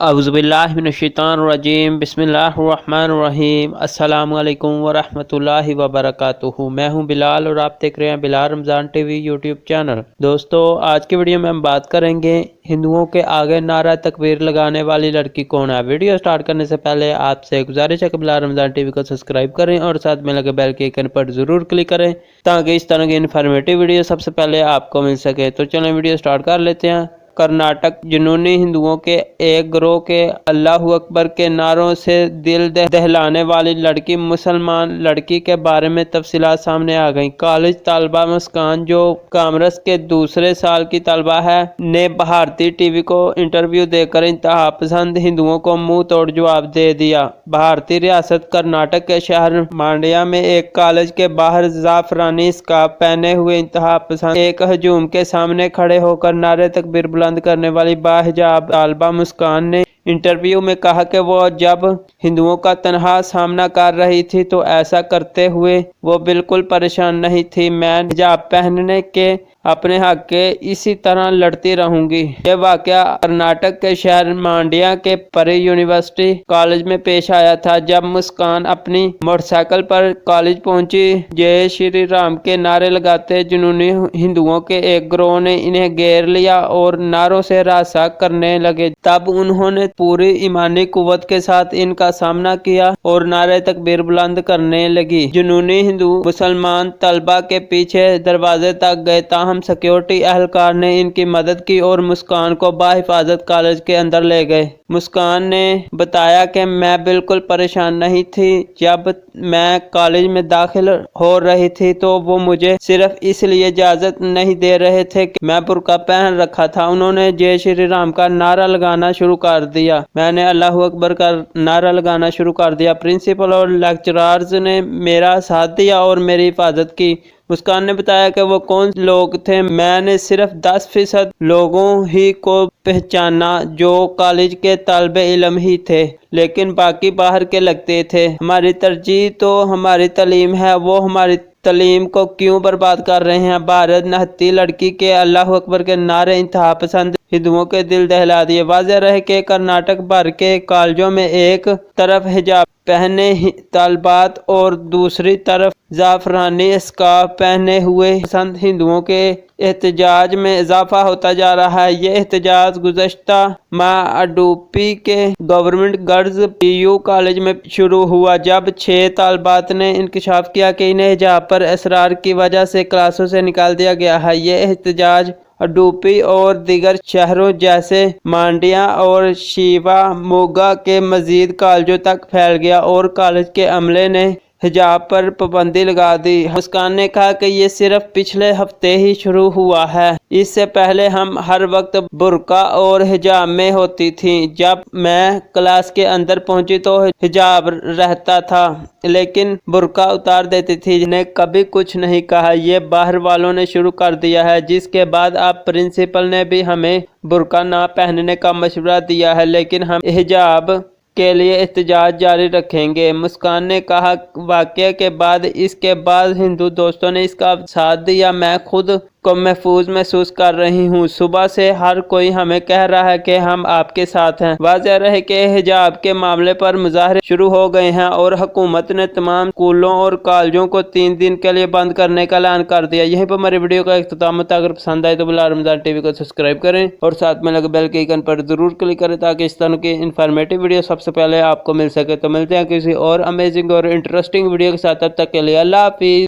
अऊज़ुबिल्लाहिमिनश्शैतानिर्रजीम बिस्मिल्लाहिर्रहमानिर्रहीम अस्सलाम वालेकुम वरहमतुल्लाहि वबरकातुहू। मैं हूं बिलाल और आप देख रहे हैं Bilal Ramzan TV YouTube channel. दोस्तों, आज की वीडियो में हम बात करेंगे हिंदुओं के आगे नारा तकबीर लगाने वाली लड़की कौन है। वीडियो स्टार्ट करने से पहले आपसे गुजारिश है कि बिलाल रमज़ान टीवी को सब्सक्राइब करें और साथ में लगे बेल के आइकन पर ज़रूर क्लिक करें ताकि इस तरह की इन्फॉर्मेटिव वीडियो सबसे पहले आपको मिल सके। तो चलें वीडियो स्टार्ट कर लेते हैं। कर्नाटक जुनूनी हिंदुओं के एक गिरोह के अल्लाहू अकबर के नारों से दिल दहलाने वाली लड़की मुसलमान लड़की के बारे में तफसीलात सामने आ गई। कॉलेज तलबा मुस्कान, जो कॉमर्स के दूसरे साल की तलबा है, ने भारतीय टीवी को इंटरव्यू देकर इंतहा पसंद हिंदुओं को मुंह तोड़ जवाब दे दिया। भारतीय रियासत कर्नाटक के शहर मांड्या में एक कॉलेज के बाहर जाफरानी स्कार्फ पहने हुए इंतहा पसंद एक हजूम के सामने खड़े होकर नारे तकबीर बुलंद करने वाली बाहिजाब तालिबा मुस्कान ने इंटरव्यू में कहा कि वो जब हिंदुओं का तनहा सामना कर रही थी तो ऐसा करते हुए वो बिल्कुल परेशान नहीं थी। मैं हिजाब पहनने के अपने हक के इसी तरह लड़ती रहूंगी। यह वाकया कर्नाटक के शहर मांड्या के परी यूनिवर्सिटी कॉलेज में पेश आया था। जब मुस्कान अपनी मोटरसाइकिल पर कॉलेज पहुंची, जय श्री राम के नारे लगाते जुनूनी हिंदुओं के एक गिरोह ने इन्हें घेर लिया और नारों से रास्ता करने लगे। तब उन्होंने पूरी ईमानी कुव्वत के साथ इनका सामना किया और नारे तकबीर बुलंद करने लगी। जुनूनी हिंदू मुसलमान तलबा के पीछे दरवाजे तक गए, ताहम सिक्योरिटी एहलकार ने इनकी मदद की और मुस्कान को बाहिफाजत कॉलेज के अंदर ले गए। मुस्कान ने बताया कि मैं बिल्कुल परेशान नहीं थी। जब मैं कॉलेज में दाखिल हो रही थी तो वो मुझे सिर्फ इसलिए इजाजत नहीं दे रहे थे कि मैं बुर्का पहन रखा था। उन्होंने जय श्री राम का नारा लगाना शुरू कर दिया। मैंने अल्लाहू अकबर का नारा लगाना शुरू कर दिया। प्रिंसिपल और लेक्चरर्स ने मेरा साथ दिया और मेरी हिफाजत की। मुस्कान ने बताया कि वो कौन लोग थे। मैंने सिर्फ 10% लोगों ही को पहचाना जो कॉलेज के तालिबे इल्म ही थे, लेकिन बाकी बाहर के लगते थे। हमारी तरजीह तो हमारी तालीम है, वो हमारी तालीम को क्यों बर्बाद कर रहे हैं। भारत नहती लड़की के अल्लाहू अकबर के नारे इंतहा पसंद हिंदुओं के दिल दहला दिए। वाज़ेह रहे कि कर्नाटक भर के कॉलेजों में एक तरफ हिजाब पहने तालिबात और दूसरी तरफ जाफरानी स्कार्फ पहने हुए पसंद हिंदुओं के एहतजाज में इजाफा होता जा रहा है। ये एहतजाज गुज़श्ता माह उडुपी के गवर्नमेंट गर्ल्स पीयू कॉलेज में शुरू हुआ, जब 6 तालिबात ने इंकशाफ किया कि इन्हें हिजाब पर इसरार की वजह से क्लासों से निकाल दिया गया है। ये एहतजाज उडुपी और दीगर शहरों जैसे मांड्या और शिवा मोगा के मजीद कॉलेजों तक फैल गया और कॉलेज के अमले ने हिजाब पर पाबंदी लगा दी। मुस्कान ने कहा कि ये सिर्फ पिछले हफ्ते ही शुरू हुआ है। इससे पहले हम हर वक्त बुर्का और हिजाब में होती थी। जब मैं क्लास के अंदर पहुंची तो हिजाब रहता था, लेकिन बुर्का उतार देती थी। ने कभी कुछ नहीं कहा। ये बाहर वालों ने शुरू कर दिया है, जिसके बाद अब प्रिंसिपल ने भी हमें बुर्का ना पहनने का मशवरा दिया है, लेकिन हम हिजाब के लिए एहतजाज जारी रखेंगे। मुस्कान ने कहा, वाकये के बाद इसके बाद हिंदू दोस्तों ने इसका साथ दिया। मैं खुद को महफूज महसूस कर रही हूँ। सुबह से हर कोई हमें कह रहा है कि हम आपके साथ हैं। वाज़ेह रहे कि हिजाब के मामले पर मुजाहरे शुरू हो गए हैं और हुकूमत ने तमाम स्कूलों और कॉलेजों को 3 दिन के लिए बंद करने का ऐलान कर दिया। यहीं पर हमारी वीडियो का इख्तिताम होता है। अगर पसंद आए तो बिलाल रमज़ान टीवी को सब्सक्राइब करें और साथ में लगे बेल के आइकन पर जरूर क्लिक करें ताकि इस तरह की इन्फॉर्मेटिव वीडियो सबसे पहले आपको मिल सके। तो मिलते हैं किसी और अमेजिंग और इंटरेस्टिंग वीडियो के साथ। तब तक के लिए अल्लाह हाफिज़।